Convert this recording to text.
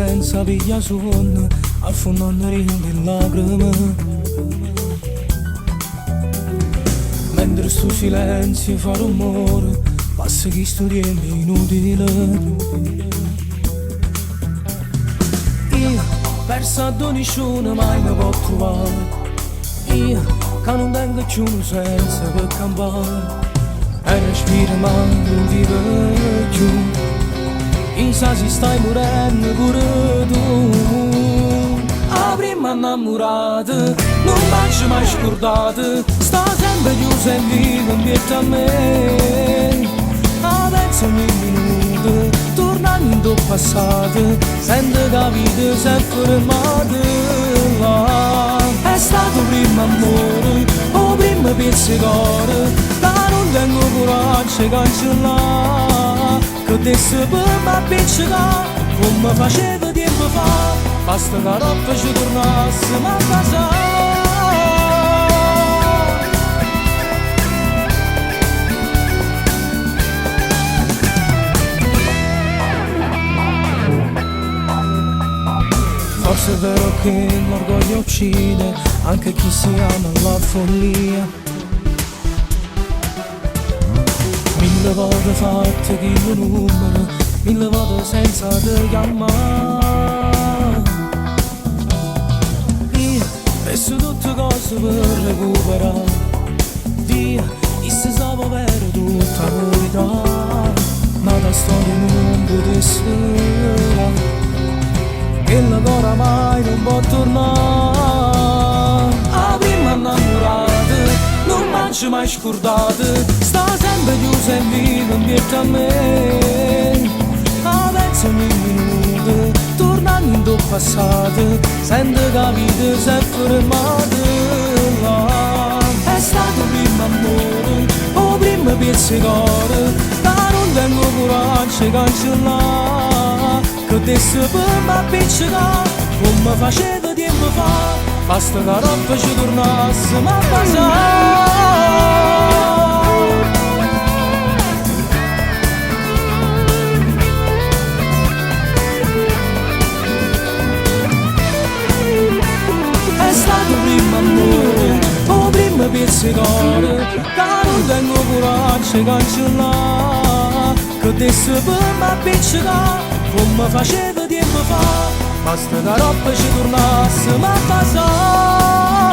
senza piglia sonno, affondando in lacrime. Mentre sto silenzio fa rumore, passa chi sto tempo inutile. Io, perso a nessuno mai mi può trovare. Io, che non tengo più un senso per campare. E respiro ma non vivo più. Chissà se stai morendo pure tu. La prima innamorata non mi mai scordata. Sta sempre chiusa e vivo in pietà a me. Adesso ogni minuto tornando in passato, sento che la vita si è fermata là. È stato primo amore, o primo pizzicore, da non tengo coraggio di cancellare. Che adesso per me appiccicare, come facevo tempo fa, basta che la roba ci tornasse a casa. Forse è vero che l'orgoglio uccide anche chi si ama la follia. Mille volte fatte chi lo numero, mille volte senza te chiamare. Io penso tutte cose per recuperare. Dio, chi si sa vero tutta la verità. Ma la storia non potesse che la cora mai non può tornare. La prima innamorata non mangi mai scordata, sta sempre chiusa e viva in pietà a me. Adesso ogni minuto tornando in passato, sento che la vita si è fermata là. È stato primo amore, o primo pizzicore, da non tengo coraggio di cancellare. Che adesso per me appiccicare, come facevo tempo fa, basta che la roba ci tornasse a casa. È stato primo amore, o primo pizzicore, che non tengo coraggio di cancellare. Che adesso per me appiccicare, come facevo tempo fa, basta che la roba ci tornasse a casa.